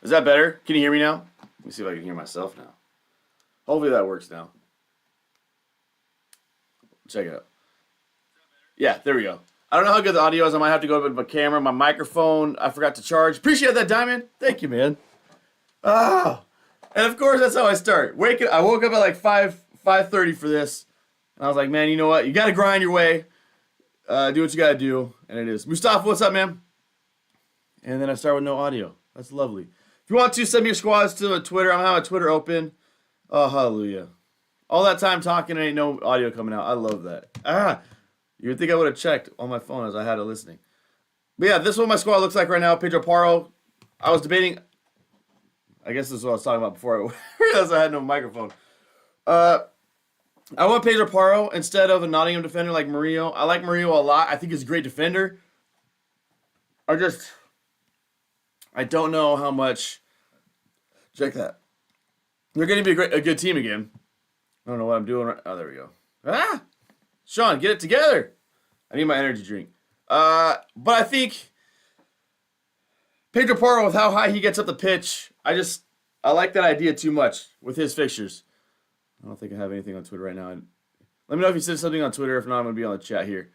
Is that better? Can you hear me now? Let me see if I can hear myself now. Hopefully that works now. Check it out. Yeah, there we go. I don't know how good the audio is. I might have to go to my camera, my microphone. I forgot to charge. Appreciate that, Diamond. Thank you, man. Ah, and of course that's how I start. I woke up at like 5:30 for this, and I was like, man, you know what? You got to grind your way. Do what you got to do, and it is. Mustafa, what's up, man? And then I start with no audio. That's lovely. If you want to, send me your squads to Twitter. I'm going to have a Twitter open. Oh, hallelujah. All that time talking and ain't no audio coming out. I love that. You would think I would have checked on my phone as I had it listening. But yeah, this is what my squad looks like right now. Pedro Paro. I was debating. I guess this is what I was talking about before I realized I had no microphone. I want Pedro Paro instead of a Nottingham defender like Murillo. I like Murillo a lot. I think he's a great defender. I don't know how much. Check that. They're going to be a good team again. I don't know what I'm doing. Oh, there we go. Sean, get it together. I need my energy drink. But I think Pedro Porro, with how high he gets up the pitch, I like that idea too much with his fixtures. I don't think I have anything on Twitter right now. Let me know if you said something on Twitter. If not, I'm going to be on the chat here.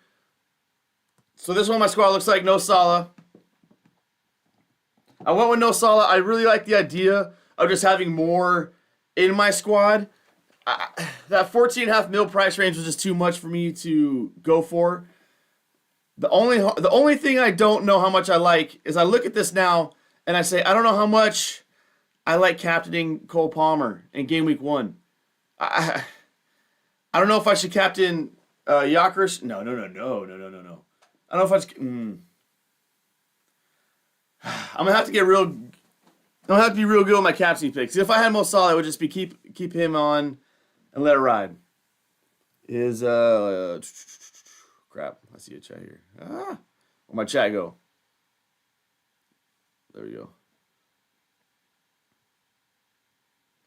So this one, my squad looks like no Salah. I went with no Salah. I really like the idea of just having more in my squad. That 14.5 mil price range was just too much for me to go for. The only thing I don't know how much I like is I look at this now and I say, I don't know how much I like captaining Cole Palmer in game week 1. I don't know if I should captain Gyökeres. No. I don't know if I should. I'm gonna have to get real. I'm gonna have to be real good with my captaincy picks. If I had Mo Salah, it would just be keep him on and let it ride. Crap. I see a chat here. Where'd my chat go? There we go.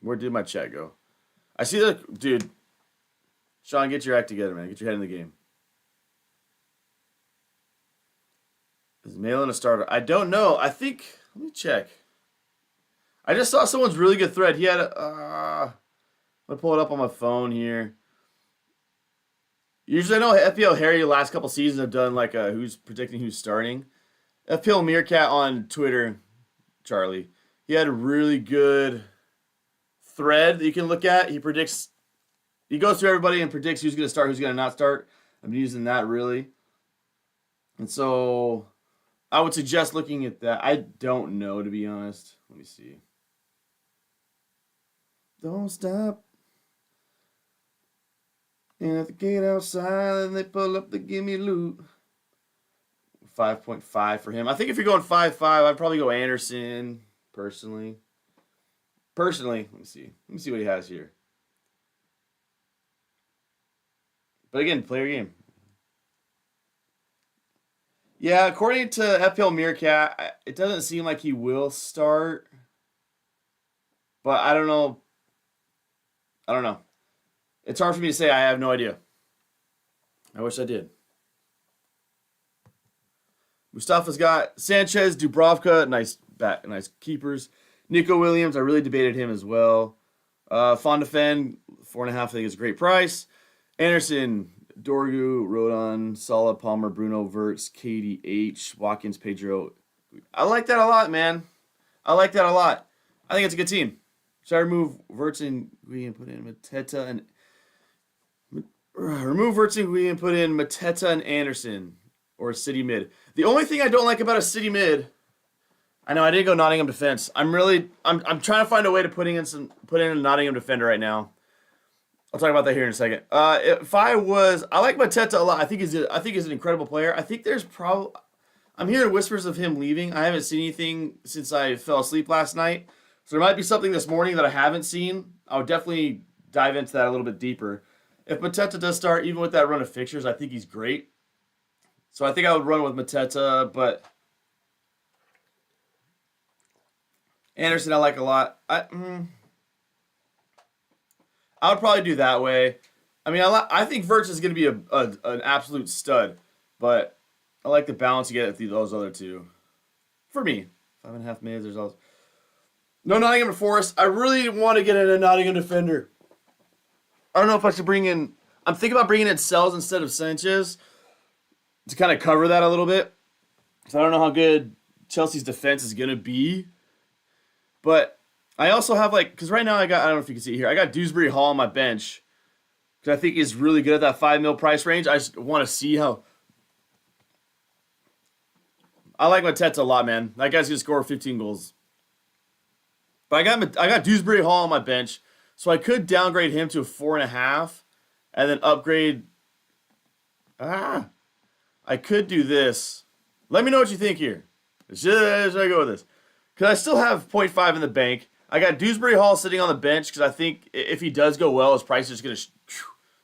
Where did my chat go? I see the dude. Sean, get your act together, man. Get your head in the game. Is Malin a starter? I don't know. I think. Let me check. I just saw someone's really good thread. He had a. I'm gonna pull it up on my phone here. Usually, I know FPL Harry the last couple seasons have done like who's predicting who's starting. FPL Meerkat on Twitter, Charlie. He had a really good thread that you can look at. He goes through everybody and predicts who's going to start, who's going to not start. I'm using that really. And so I would suggest looking at that. I don't know, to be honest. Let me see. Don't stop. And at the gate outside, and they pull up the gimme loot. 5.5 for him. I think if you're going 5.5, I'd probably go Anderson, personally. Let me see. Let me see what he has here. But again, player game. Yeah, according to FPL Meerkat, it doesn't seem like he will start. But I don't know. It's hard for me to say. I have no idea. I wish I did. Mustafa's got Sanchez, Dubravka, nice keepers. Nico Williams, I really debated him as well. Fondefen, 4.5, I think is a great price. Anderson, Dorgu, Rodon, Salah, Palmer, Bruno, Verts, KDH, Watkins, Pedro. I like that a lot, man. I like that a lot. I think it's a good team. Should I remove Verts and Gui and put in Mateta and remove Verts and Gui and put in Mateta and Anderson or a city mid? The only thing I don't like about a city mid, I know I didn't go Nottingham defense. I'm trying to find a way to put in a Nottingham defender right now. I'll talk about that here in a second. I like Mateta a lot. I think he's an incredible player. I think I'm hearing whispers of him leaving. I haven't seen anything since I fell asleep last night. So there might be something this morning that I haven't seen. I would definitely dive into that a little bit deeper. If Mateta does start, even with that run of fixtures, I think he's great. So I think I would run with Mateta, but Anderson I like a lot. I would probably do that way. I mean, I think Verts is going to be an absolute stud, but I like the balance you get with those other two. For me, 5.5 minutes. There's also No Nottingham Forest. I really want to get in a Nottingham defender. I don't know if I should bring in. I'm thinking about bringing in Sells instead of Sanchez to kind of cover that a little bit. So I don't know how good Chelsea's defense is gonna be, but I also have because right now I don't know if you can see it here. I got Dewsbury Hall on my bench because I think he's really good at that 5 mil price range. I just want to see how. I like Mateta a lot, man. That guy's gonna score 15 goals. But I got Dewsbury Hall on my bench, so I could downgrade him to a 4.5, and then upgrade. I could do this. Let me know what you think here. Should I go with this? Because I still have 0.5 in the bank. I got Dewsbury Hall sitting on the bench because I think if he does go well, his price is going to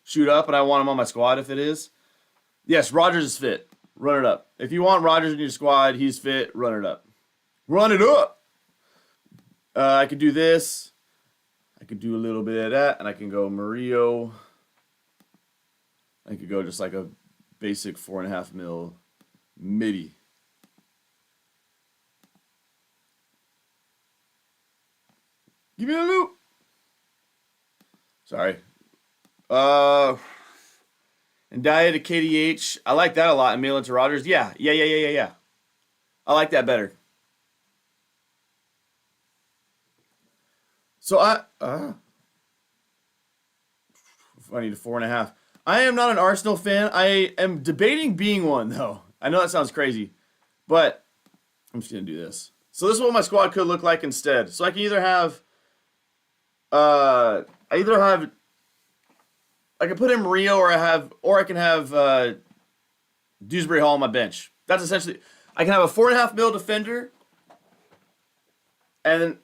shoot up, and I want him on my squad if it is. Yes, Rodgers is fit. Run it up. If you want Rodgers in your squad, he's fit. Run it up. Run it up! I could do this. I could do a little bit of that, and I can go Murillo. I could go just like a basic 4.5 mil midi. Give me a loop. Sorry. And Dia to KDH. I like that a lot. And mail it to Rodgers. Yeah. I like that better. So I need a 4.5. I am not an Arsenal fan. I am debating being one, though. I know that sounds crazy, but I'm just going to do this. So this is what my squad could look like instead. So I can either have, I can put in Murillo, or I can have Dewsbury Hall on my bench. That's essentially, I can have a 4.5 mil defender, and then,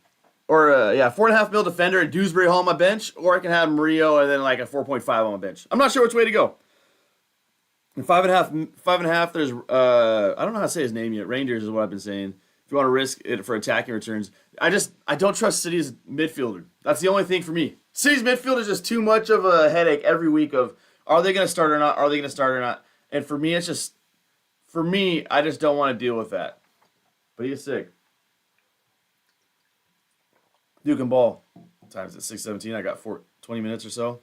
4.5 mil defender and Dewsbury Hall on my bench, or I can have Murillo and then like a 4.5 on my bench. I'm not sure which way to go. And 5.5, there's I don't know how to say his name yet. Reindeers is what I've been saying. If you want to risk it for attacking returns, I don't trust City's midfielder. That's the only thing for me. City's midfield is just too much of a headache every week of are they going to start or not? Are they going to start or not? And for me, I just don't want to deal with that. But he's sick. Duke and Ball. Times at 6:17. I got 20 minutes or so.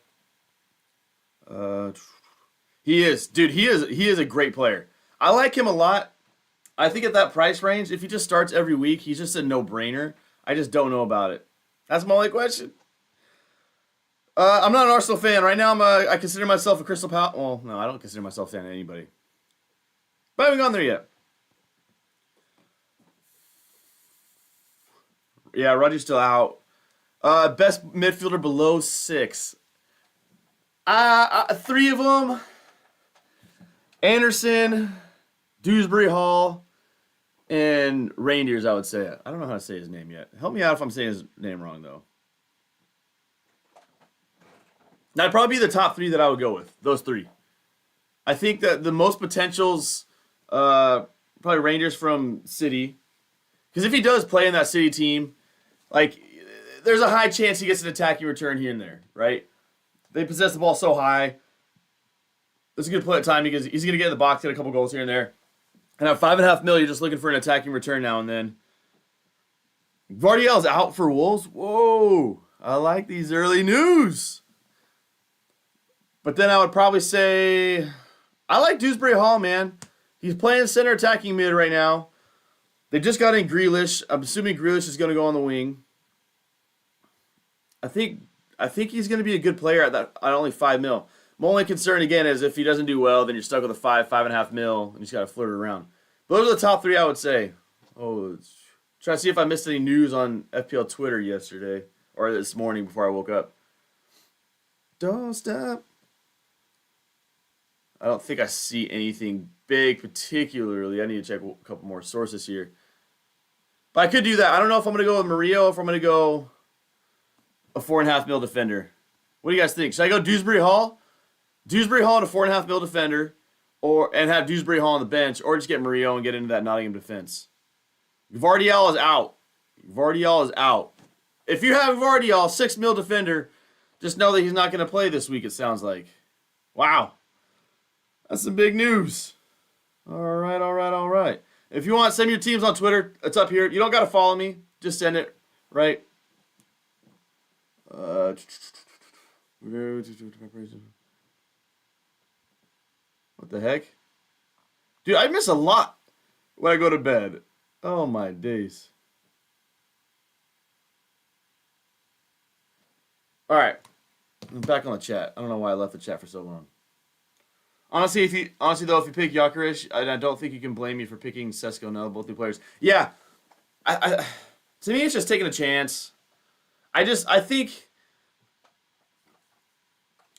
He is a great player. I like him a lot. I think at that price range, if he just starts every week, he's just a no-brainer. I just don't know about it. That's my only question. I'm not an Arsenal fan. Right now, I consider myself a Crystal Palace. Well, no, I don't consider myself a fan of anybody. But I haven't gone there yet. Yeah, Rodgers still out. Best midfielder below 6. 3 of them. Anderson, Dewsbury Hall, and Reindeers, I would say. I don't know how to say his name yet. Help me out if I'm saying his name wrong, though. That'd probably be the top 3 that I would go with. Those 3. I think that the most potentials, probably Reindeers from City. Because if he does play in that City team, there's a high chance he gets an attacking return here and there, right? They possess the ball so high. It's a good play at time because he's going to get in the box, get a couple goals here and there. And at 5.5 mil, you're just looking for an attacking return now and then. Vardiel's out for Wolves. Whoa. I like these early news. But then I would probably say, I like Dewsbury Hall, man. He's playing center attacking mid right now. They just got in Grealish. I'm assuming Grealish is going to go on the wing. I think he's going to be a good player at only 5 mil. My only concern, again, is if he doesn't do well, then you're stuck with a 5.5 mil, and you just got to flirt around. But those are the top 3 I would say. Try to see if I missed any news on FPL Twitter yesterday, or this morning before I woke up. Don't stop. I don't think I see anything big particularly. I need to check a couple more sources here. But I could do that. I don't know if I'm going to go with Murillo or if I'm going to go a 4.5 mil defender. What do you guys think? Should I go Dewsbury Hall? Dewsbury Hall and a 4.5 mil defender, and have Dewsbury Hall on the bench, or just get Murillo and get into that Nottingham defense. Vardiel is out. If you have Vardiel, 6 mil defender, just know that he's not going to play this week, it sounds like. Wow. That's some big news. All right. If you want, send me your teams on Twitter. It's up here. You don't got to follow me. Just send it, right? What the heck? Dude, I miss a lot when I go to bed. Oh my days. Alright. I'm back on the chat. I don't know why I left the chat for so long. Honestly, if you pick Gyökeres, I don't think you can blame me for picking Sesko. No, both new players. Yeah, to me, it's just taking a chance. I think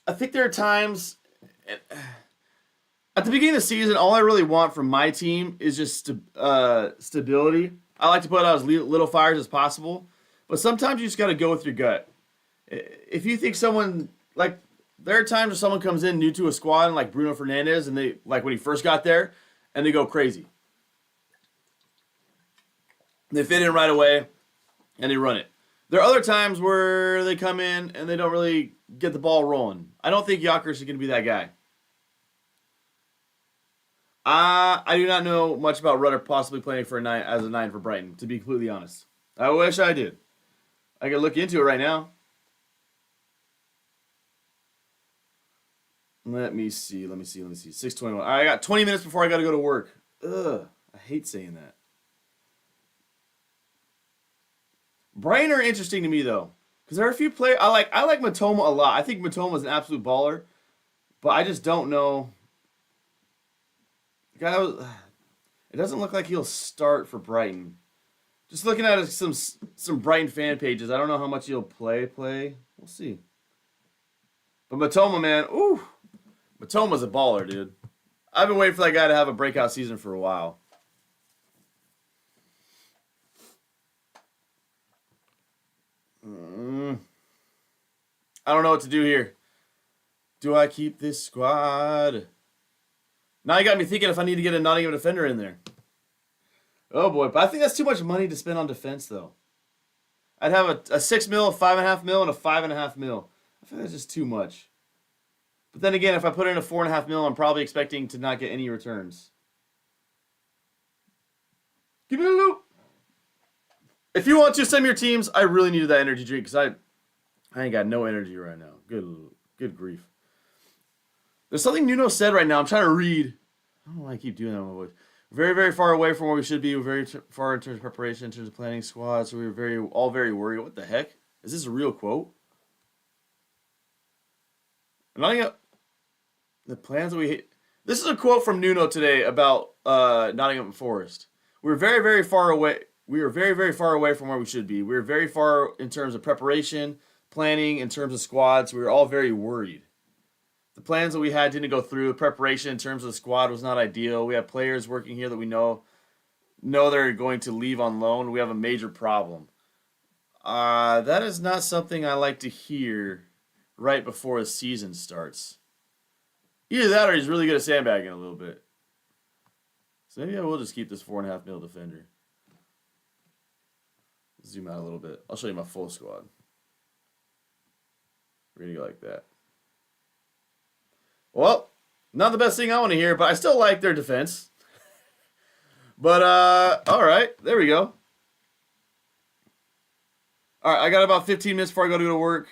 there are times at the beginning of the season, all I really want from my team is just stability. I like to put out as little fires as possible, but sometimes you just got to go with your gut. If you think someone like. There are times when someone comes in new to a squad, like Bruno Fernandes, and they like when he first got there, and they go crazy. They fit in right away, and they run it. There are other times where they come in and they don't really get the ball rolling. I don't think Gyökeres is going to be that guy. I do not know much about Rudder possibly playing for as a 9 for Brighton, to be completely honest. I wish I did. I could look into it right now. Let me see. 6:21. I got 20 minutes before I got to go to work. Ugh. I hate saying that. Brighton are interesting to me, though. Because there are a few players. I like Matoma a lot. I think Matoma's an absolute baller. But I just don't know. The guy it doesn't look like he'll start for Brighton. Just looking at some Brighton fan pages, I don't know how much he'll play. We'll see. But Matoma, man, ooh. Matoma's a baller, dude. I've been waiting for that guy to have a breakout season for a while. I don't know what to do here. Do I keep this squad? Now you got me thinking if I need to get a Nottingham defender in there. Oh boy, but I think that's too much money to spend on defense, though. I'd have a 6 mil, a 5.5 mil, and a 5.5 mil. I feel that's just too much. But then again, if I put in a 4.5 mil, I'm probably expecting to not get any returns. Give me a loop. If you want to send me your teams, I really needed that energy drink because I ain't got no energy right now. Good grief. There's something Nuno said right now. I'm trying to read. I don't know why I keep doing that with my voice. Very, very far away from where we should be. We're very far in terms of preparation, in terms of planning squad. So we were all very worried. What the heck? Is this a real quote? Nottingham, the plans that we hate. This is a quote from Nuno today about Nottingham Forest. We're very, very far away. We are very, very far away from where we should be. We're very far in terms of preparation, planning, in terms of squads. We were all very worried. The plans that we had didn't go through. Preparation in terms of the squad was not ideal. We have players working here that we know they're going to leave on loan. We have a major problem. That is not something I like to hear right before the season starts. Either that or he's really good at sandbagging a little bit. So maybe I will just keep this 4.5 mil defender. Zoom out a little bit. I'll show you my full squad. We're going to go like that. Well, not the best thing I want to hear, but I still like their defense. But, all right. There we go. All right, I got about 15 minutes before I go to work.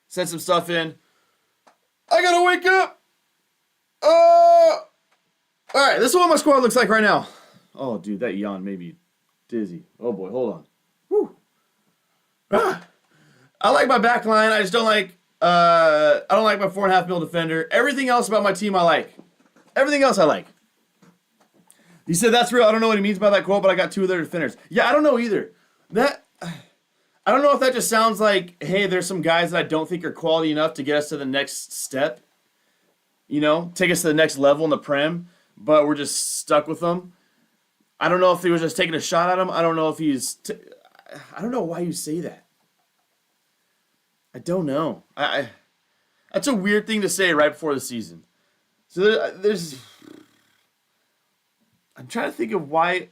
Send some stuff in. I got to wake up. All right, this is what my squad looks like right now. Oh, dude, that yawn made me dizzy. Oh, boy, hold on. Whew. I like my back line. I just don't like I don't like my 4.5 mil defender. Everything else about my team I like. Everything else I like. He said that's real. I don't know what he means by that quote, but I got 2 of their defenders. Yeah, I don't know either. I don't know if that just sounds like, hey, there's some guys that I don't think are quality enough to get us to the next step. You know, take us to the next level in the Prem, but we're just stuck with them. I don't know if he was just taking a shot at him. I don't know if he's... I don't know why you say that. I don't know. That's a weird thing to say right before the season. So there's... I'm trying to think of why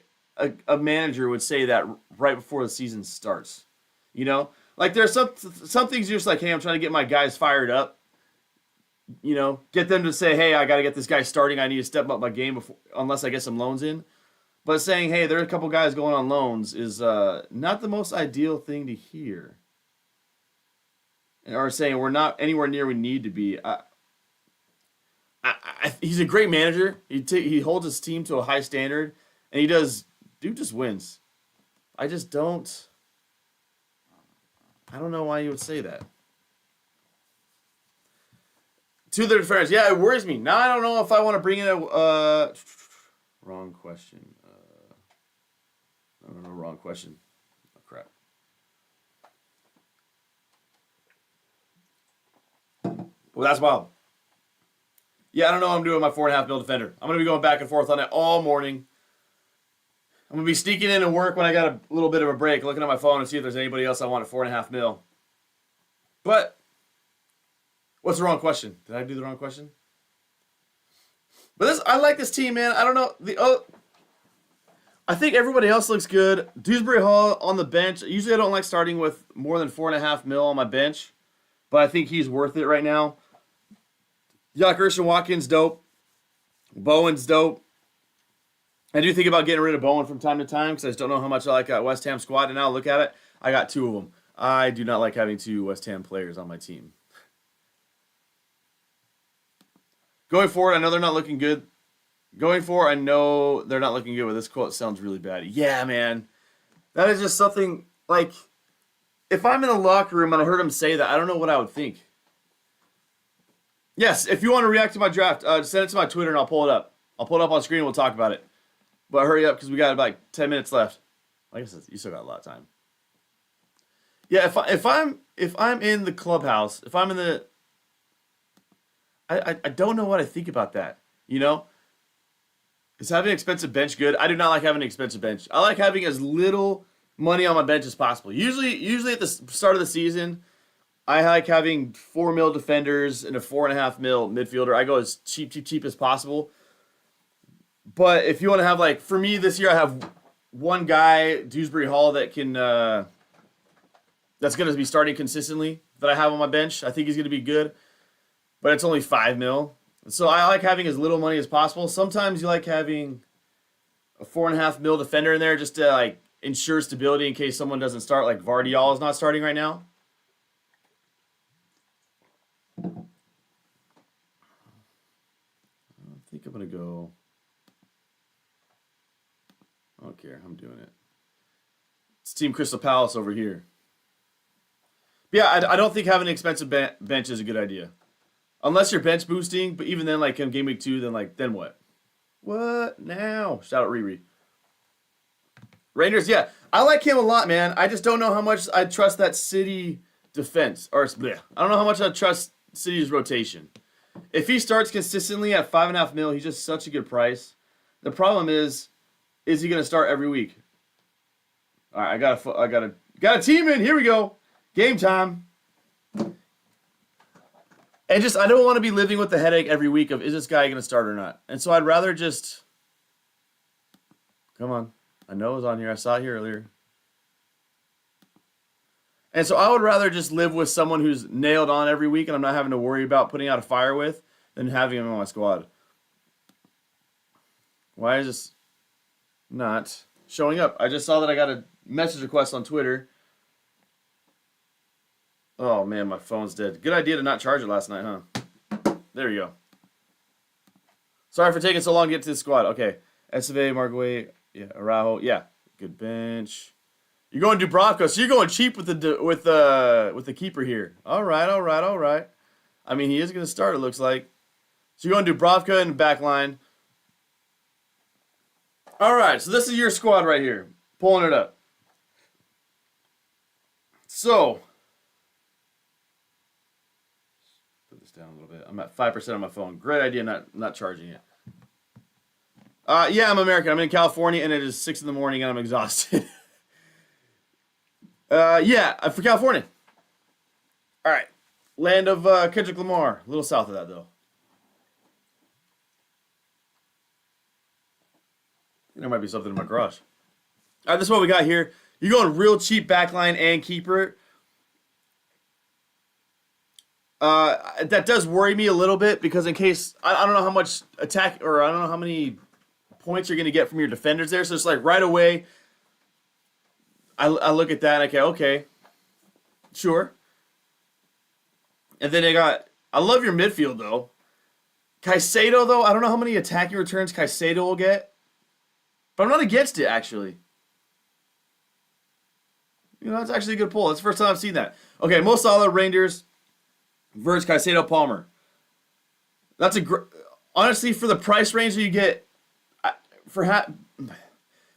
a manager would say that right before the season starts. You know? Like there's some things you're just like, hey, I'm trying to get my guys fired up. You know? Get them to say, hey, I got to get this guy starting. I need to step up my game before, unless I get some loans in. But saying, hey, there are a couple guys going on loans is not the most ideal thing to hear. or saying we're not anywhere near we need to be. He's a great manager. He holds his team to a high standard, and he does. Dude just wins. I just don't. I don't know why you would say that. To the defenders, yeah, it worries me. Now I don't know if I want to bring in a wrong question. No, wrong question. Oh crap. Well, that's wild. Yeah, I don't know what I'm doing with my 4.5 mil defender. I'm gonna be going back and forth on it all morning. I'm gonna be sneaking in and work when I got a little bit of a break, looking at my phone and see if there's anybody else I want at 4.5 mil. But what's the wrong question? Did I do the wrong question? But I like this team, man. I don't know I think everybody else looks good. Dewsbury Hall on the bench. Usually I don't like starting with more than 4.5 mil on my bench, but I think he's worth it right now. Gyökeres and Watkins dope. Bowen's dope. I do think about getting rid of Bowen from time to time because I just don't know how much I like that West Ham squad. And now look at it. I got 2 of them. I do not like having 2 West Ham players on my team. Going forward, I know they're not looking good. Going forward, I know they're not looking good, but this quote sounds really bad. Yeah, man. That is just something, like, if I'm in the locker room and I heard him say that, I don't know what I would think. Yes, if you want to react to my draft, send it to my Twitter and I'll pull it up. I'll pull it up on screen and we'll talk about it. But hurry up because we got like 10 minutes left. I guess you still got a lot of time. Yeah, if I'm in the clubhouse, if I'm in the, I don't know what I think about that. You know, is having an expensive bench good? I do not like having an expensive bench. I like having as little money on my bench as possible. Usually at the start of the season, I like having 4 mil defenders and a 4.5 mil midfielder. I go as cheap as possible. But if you want to have, like, for me this year, I have one guy, Dewsbury Hall, that can that's going to be starting consistently that I have on my bench. I think he's going to be good, but it's only 5 mil. So I like having as little money as possible. Sometimes you like having a 4.5 mil defender in there just to, like, ensure stability in case someone doesn't start. Like Vardiol is not starting right now. I think I'm going to go. I don't care. I'm doing it. It's Team Crystal Palace over here. But yeah, I don't think having an expensive bench is a good idea. Unless you're bench boosting, but even then, like in game week 2, then what? What now? Shout out Riri. Rangers, yeah. I like him a lot, man. I just don't know how much I trust that City defense. Or bleh, I don't know how much I trust City's rotation. If he starts consistently at 5.5 mil, he's just such a good price. The problem is he going to start every week? All right, I got a team in. Here we go. Game time. And just I don't want to be living with the headache every week of is this guy going to start or not. And so I'd rather just come on. I know it was on here. I saw it here earlier. And so I would rather just live with someone who's nailed on every week and I'm not having to worry about putting out a fire with than having him on my squad. Why is this not showing up? I just saw that I got a message request on Twitter. Oh, man, my phone's dead. Good idea to not charge it last night, huh? There you go. Sorry for taking so long to get to this squad. Okay. Esteve, Margway, yeah, Araujo. Yeah, good bench. You're going Dubravka, so you're going cheap with the keeper here. All right. I mean, he is going to start, it looks like. So you're going Dubravka in the back line. All right, so this is your squad right here. Pulling it up. So, put this down a little bit. I'm at 5% on my phone. Great idea not charging it. Yeah, I'm American. I'm in California, and it is 6 in the morning, and I'm exhausted. Yeah, for California. All right. Land of Kendrick Lamar. A little south of that, though. There might be something in my garage. All right, this is what we got here. You're going real cheap backline and keeper. That does worry me a little bit because in case I don't know how much attack or I don't know how many points you're going to get from your defenders there. So it's like right away, I look at that and okay, sure. And then they got, I love your midfield, though. Caicedo, though, I don't know how many attacking returns Caicedo will get. But I'm not against it, actually. You know, that's actually a good pull. That's the first time I've seen that. Okay, Mo Salah, Rangers, versus Caicedo, Palmer. That's a great... Honestly, for the price range that you get,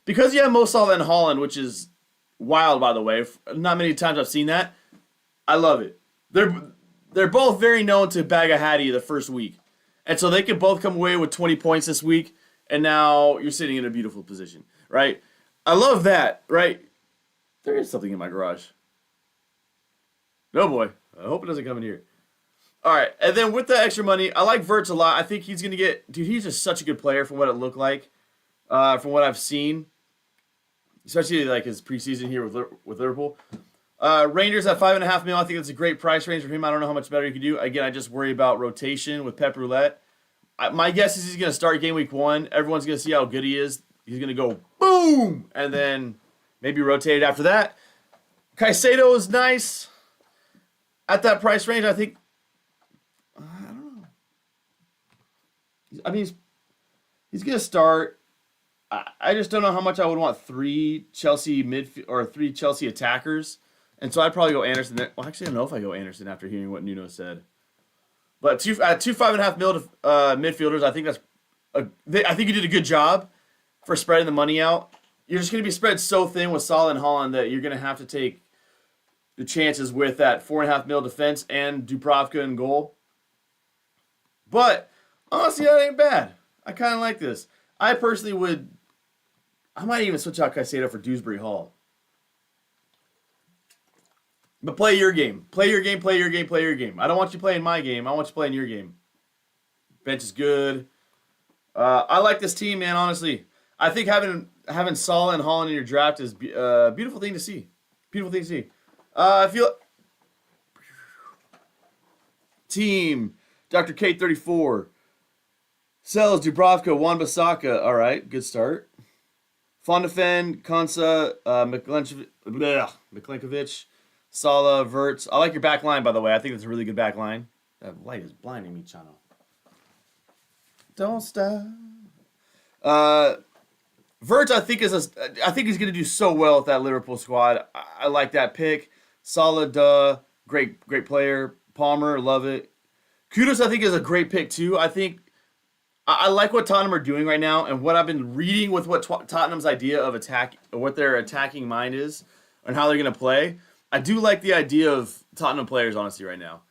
because you have Mo Salah and Holland, which is wild, by the way. Not many times I've seen that. I love it. They're both very known to bag a Hattie the first week. And so they can both come away with 20 points this week, and now you're sitting in a beautiful position, right? I love that, right? There is something in my garage. No, boy. I hope it doesn't come in here. All right, and then with the extra money, I like Verts a lot. I think he's going to get... Dude, he's just such a good player from what it looked like, from what I've seen, especially like his preseason here with Liverpool. Rangers at $5.5 million. I think that's a great price range for him. I don't know how much better he could do. Again, I just worry about rotation with Pep Roulette. My guess is he's going to start game week 1. Everyone's going to see how good he is. He's going to go boom, and then maybe rotate after that. Caicedo is nice at that price range. I think... I don't know. I mean, he's going to start. I just don't know how much I would want 3 Chelsea midfield or 3 Chelsea attackers. And so I'd probably go Anderson there. Well, actually, I don't know if I go Anderson after hearing what Nuno said. But two $5.5 million midfielders, I think I think you did a good job for spreading the money out. You're just going to be spread so thin with Salah and Holland that you're going to have to take the chances with that $4.5 million defense and Dubravka in goal. But honestly, that ain't bad. I kind of like this. I personally would. I might even switch out Caicedo for Dewsbury Hall. But play your game. Play your game, play your game, play your game. I don't want you playing my game. I want you playing your game. Bench is good. I like this team, man, honestly. I think having Salah and Holland in your draft is a beautiful thing to see. Beautiful thing to see. I feel... Team. Dr. K34. Sells Dubravka, Wan-Bissaka. All right, good start. Fondefen, Konsa, Miklenkovic, Salah, Verts. I like your back line, by the way. I think that's a really good back line. That light is blinding me, Chano. Don't stop. Verts, I think he's going to do so well with that Liverpool squad. I like that pick. Salah, great player. Palmer, love it. Kudos, I think, is a great pick too. I like what Tottenham are doing right now, and what I've been reading with what Tottenham's idea of attack, what their attacking mind is, and how they're going to play. I do like the idea of Tottenham players, honestly, right now.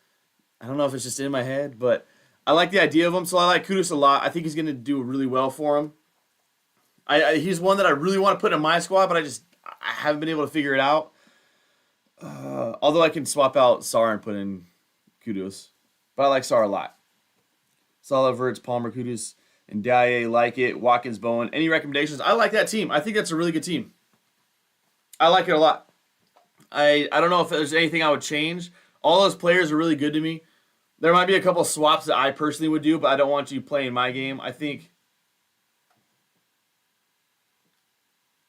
I don't know if it's just in my head, but I like the idea of him, so I like Kudus a lot. I think he's going to do really well for him. He's one that I really want to put in my squad, but I haven't been able to figure it out. Although I can swap out Sar and put in Kudus. But I like Sar a lot. Salah, Verts, Palmer, Kudus, and Dye, like it. Watkins, Bowen. Any recommendations? I like that team. I think that's a really good team. I like it a lot. I don't know if there's anything I would change. All those players are really good to me. There might be a couple of swaps that I personally would do, but I don't want you playing my game. I think...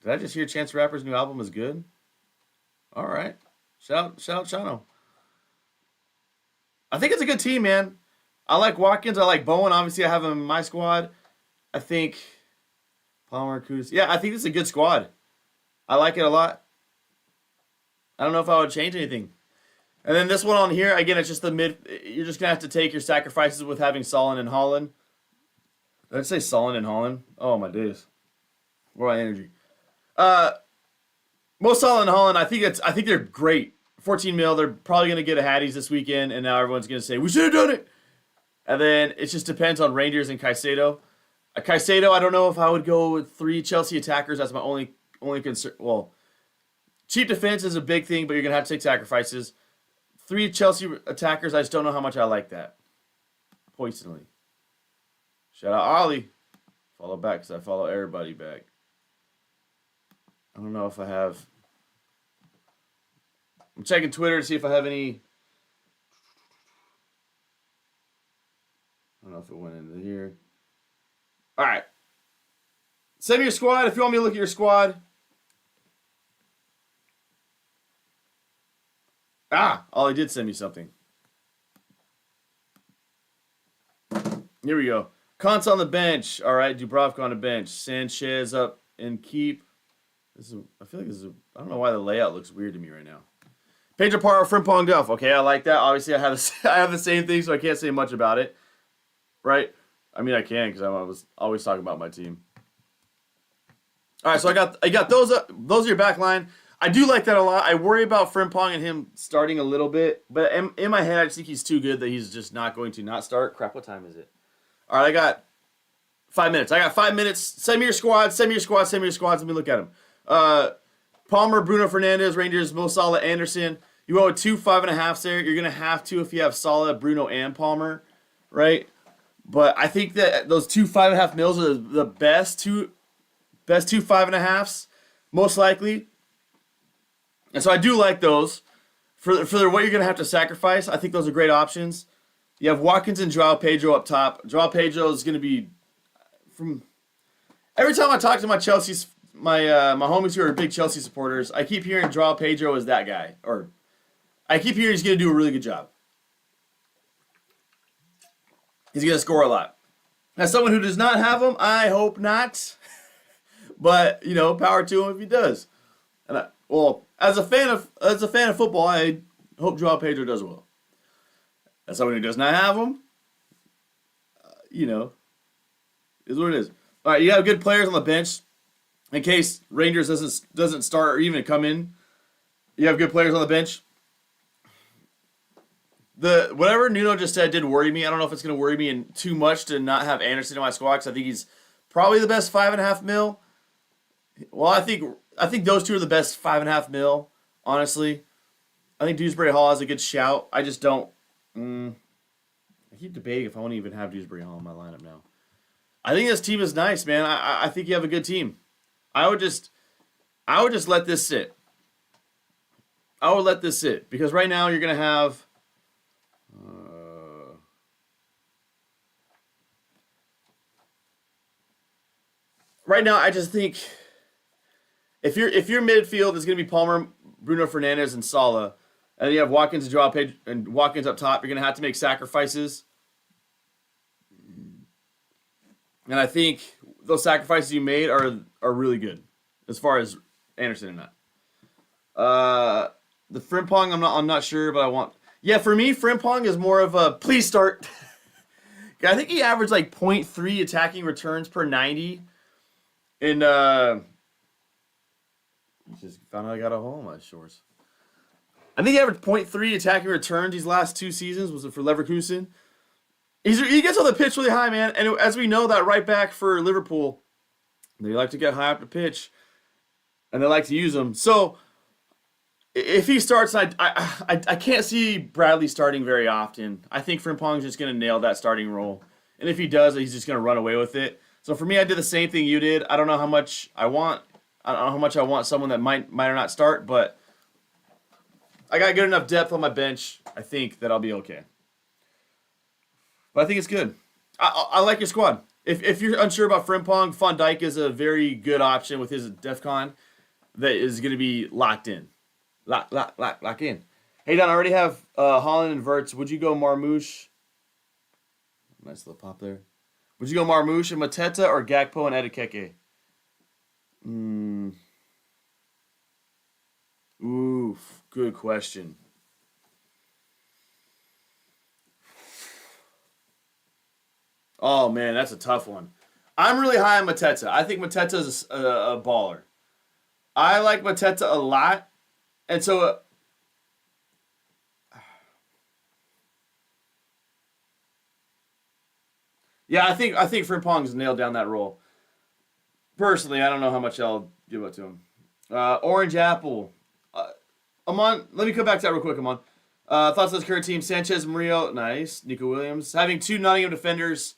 Did I just hear Chance the Rapper's new album is good? All right. Shout out Shano. I think it's a good team, man. I like Watkins. I like Bowen. Obviously, I have him in my squad. I think Palmer, Kudus. Yeah, I think this is a good squad. I like it a lot. I don't know if I would change anything. And then this one on here, again, it's just the mid. You're just going to have to take your sacrifices with having Solon and Holland. Did I say Solon and Holland? Oh, my days. Where my energy? Mo Salah and Holland, I think they're great. 14 mil, they're probably going to get a Hatties this weekend, and now everyone's going to say, we should have done it. And then it just depends on Rangers and Caicedo. Caicedo, I don't know if I would go with 3 Chelsea attackers. That's my only concern. Well, cheap defense is a big thing, but you're going to have to take sacrifices. 3 Chelsea attackers, I just don't know how much I like that. Poisonally. Shout out Ollie. Follow back because I follow everybody back. I don't know if I have... I'm checking Twitter to see if I have any... I don't know if it went into here. All right. Send me your squad if you want me to look at your squad. Ollie did send me something. Here we go. Kant's on the bench. All right, Dubravka on the bench. Sanchez up and keep. I feel like I don't know why the layout looks weird to me right now. Pedro Porro, Frimpong Duff. Okay, I like that. Obviously, I have the same thing, so I can't say much about it. Right? I mean, I can because I was always talking about my team. All right, so I got those up. Those are your back line. I do like that a lot. I worry about Frimpong and him starting a little bit, but in my head, I just think he's too good that he's just not going to not start. Crap, what time is it? All right, I got 5 minutes. I got 5 minutes. Send me your squads. Send me your squads. Send me your squads. Let me look at them. Palmer, Bruno Fernandes, Rangers, Mo Salah, Anderson. You owe 2 5.5s there. You're gonna have to if you have Salah, Bruno, and Palmer, right? But I think that those 2 5.5 mils are the best two 5.5s, most likely. And so I do like those. For what you're gonna have to sacrifice, I think those are great options. You have Watkins and Joao Pedro up top. Joao Pedro is gonna be from every time I talk to my homies who are big Chelsea supporters, I keep hearing Joao Pedro is that guy, or I keep hearing he's gonna do a really good job. He's going to score a lot. As someone who does not have him, I hope not. But, power to him if he does. And as a fan of football, I hope Joao Pedro does well. As someone who does not have him, is what it is. All right, you have good players on the bench in case Rangers doesn't start or even come in. You have good players on the bench. Whatever Nuno just said did worry me. I don't know if it's going to worry me too much to not have Anderson in my squad because I think he's probably the best 5.5 mil. Well, I think those two are the best 5.5 mil, honestly. I think Dewsbury Hall has a good shout. I just don't. I keep debating if I want to even have Dewsbury Hall in my lineup now. I think this team is nice, man. I think you have a good team. I would just let this sit. I would let this sit because right now you're going to have. Right now, I just think if your midfield is going to be Palmer, Bruno Fernandes, and Salah, and you have Watkins and Joao Pedro and Watkins up top, you're going to have to make sacrifices. And I think those sacrifices you made are really good as far as Anderson and that. The Frimpong, I'm not sure, but I want. Yeah, for me, Frimpong is more of a please start. I think he averaged like 0.3 attacking returns per 90. And just found out I got a hole in my shorts. I think he averaged 0.3 attacking returns these last 2 seasons. Was it for Leverkusen? He gets on the pitch really high, man. And as we know, that right back for Liverpool, they like to get high up the pitch, and they like to use him. So if he starts, I can't see Bradley starting very often. I think Frimpong's just going to nail that starting role. And if he does, he's just going to run away with it. So for me, I did the same thing you did. I don't know how much I want. I don't know how much I want someone that might or not start, but I got good enough depth on my bench. I think that I'll be okay. But I think it's good. I like your squad. If you're unsure about Frimpong, Van Dijk is a very good option with his DEFCON that is going to be locked in. Lock in. Hey, Don, I already have Holland and Verts. Would you go Marmouche? Nice little pop there. Would you go Marmouche and Mateta or Gakpo and Edekeke? Oof, good question. Oh, man, that's a tough one. I'm really high on Mateta. I think Mateta is a baller. I like Mateta a lot. And so yeah, I think Frimpong's nailed down that role. Personally, I don't know how much I'll give it to him. Orange Apple. Amon, let me come back to that real quick, Amon. Thoughts on this current team? Sanchez, Murillo, nice. Nico Williams. Having 2 Nottingham defenders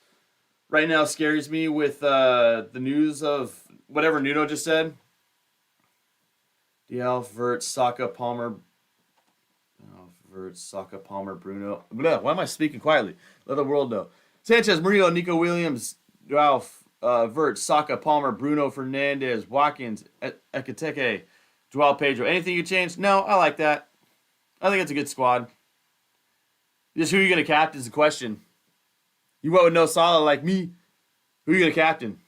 right now scares me with the news of whatever Nuno just said. Dialf, Vert, Saka, Palmer. Vert, Saka, Palmer, Bruno. Blah, why am I speaking quietly? Let the world know. Sanchez, Murillo, Nico Williams, Ralph, Vert, Saka, Palmer, Bruno Fernandes, Watkins, Ekiteke, Joao Pedro. Anything you change? No, I like that. I think it's a good squad. Just who you're going to captain is the question. You went with no Salah like me. Who are you gonna captain?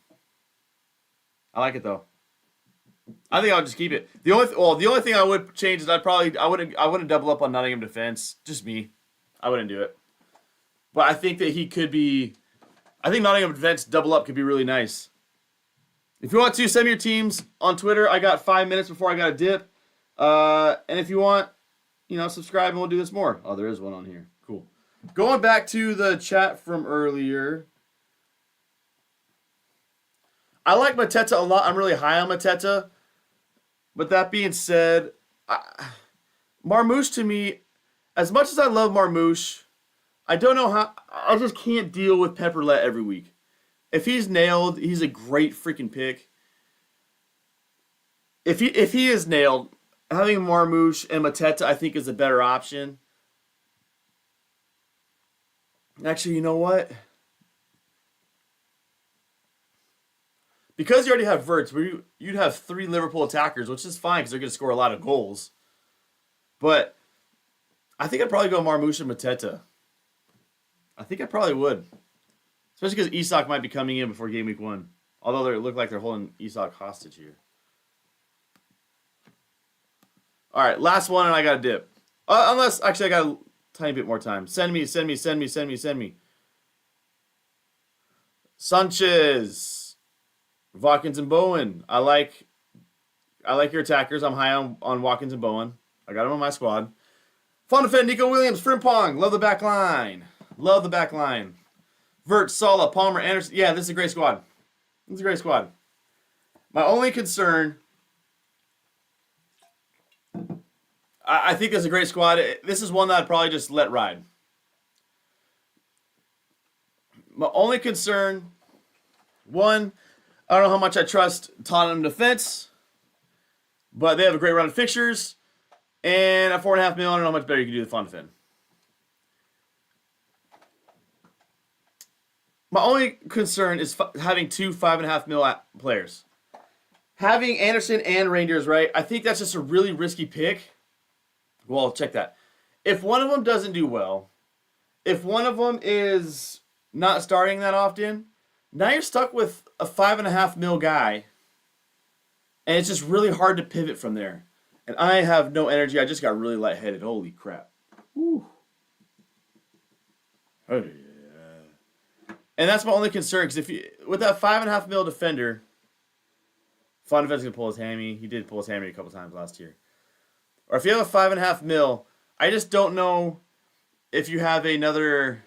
I like it though. I think I'll just keep it. The only thing I would change is I wouldn't double up on Nottingham defense. Just me. I wouldn't do it. But I think that he could be. I think Nottingham defense double up could be really nice. If you want to, send me your teams on Twitter. I got 5 minutes before I got to dip. And if you want, subscribe and we'll do this more. Oh, there is one on here. Cool. Going back to the chat from earlier. I like Mateta a lot. I'm really high on Mateta. But that being said, Marmoush to me, as much as I love Marmoush, I don't know how. I just can't deal with Pepperlet every week. If he's nailed, he's a great freaking pick. If he is nailed, having Marmoush and Mateta I think is a better option. Actually, you know what? Because you already have Verts, you'd have 3 Liverpool attackers, which is fine because they're going to score a lot of goals. But I think I'd probably go Marmoush and Mateta. I think I probably would. Especially because Isak might be coming in before game week 1. Although they look like they're holding Isak hostage here. All right, last one and I got to dip. Unless, actually, I got a tiny bit more time. Send me. Sanchez. Watkins and Bowen. I like your attackers. I'm high on Watkins and Bowen. I got them on my squad. Fun defend, Nico Williams, Frimpong. Love the back line. Vert, Salah, Palmer, Anderson. Yeah, this is a great squad. My only concern, I think this is a great squad. This is one that I'd probably just let ride. My only concern, one, I don't know how much I trust Tottenham defense, but they have a great run of fixtures, and at 4.5 million, I don't know how much better you can do the fun defend. My only concern is having 2 5.5 mil players. Having Anderson and Rangers, right? I think that's just a really risky pick. Well, check that. If one of them doesn't do well, if one of them is not starting that often, now you're stuck with a 5.5 mil guy, and it's just really hard to pivot from there. And I have no energy. I just got really lightheaded. Holy crap. Whew. Oh, yeah. And that's my only concern, because with that 5.5 mil defender, Fontenvet's going to pull his hammy. He did pull his hammy a couple times last year. Or if you have a 5.5 mil, I just don't know if you have another.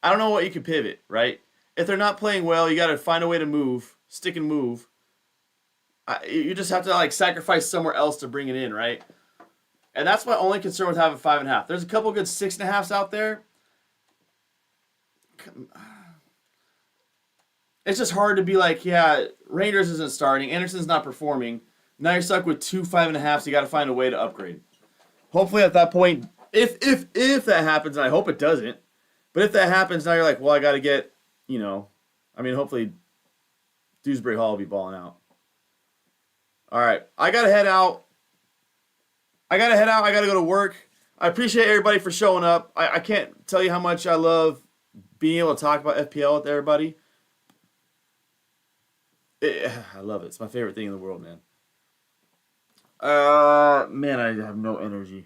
I don't know what you can pivot, right? If they're not playing well, you got to find a way to move, stick and move. You just have to sacrifice somewhere else to bring it in, right? And that's my only concern with having 5.5. There's a couple good 6.5s out there. It's just hard to be like, yeah, Rangers isn't starting, Anderson's not performing. Now you're stuck with 2 5.5s. You got to find a way to upgrade. Hopefully at that point, if that happens, and I hope it doesn't, but if that happens, now you're like, well, I got to get, hopefully Dewsbury Hall will be balling out. All right, I got to head out. I got to go to work. I appreciate everybody for showing up. I can't tell you how much I love being able to talk about FPL with everybody. I love it. It's my favorite thing in the world, man. Man, I have no energy.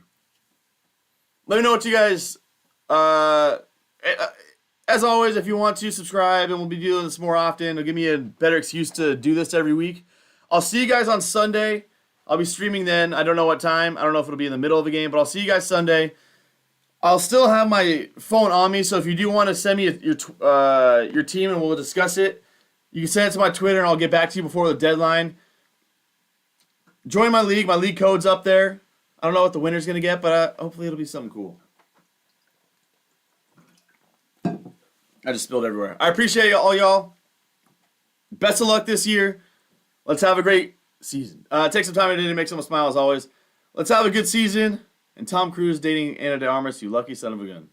Let me know what you guys. As always, if you want to subscribe, and we'll be doing this more often, it'll give me a better excuse to do this every week. I'll see you guys on Sunday. I'll be streaming then. I don't know what time. I don't know if it'll be in the middle of the game, but I'll see you guys Sunday. I'll still have my phone on me, so if you do want to send me your team and we'll discuss it, you can send it to my Twitter and I'll get back to you before the deadline. Join my league. My league code's up there. I don't know what the winner's going to get, but hopefully it'll be something cool. I just spilled everywhere. I appreciate all y'all. Best of luck this year. Let's have a great season. Take some time today to make someone smile as always. Let's have a good season. And Tom Cruise dating Anna de Armas, you lucky son of a gun.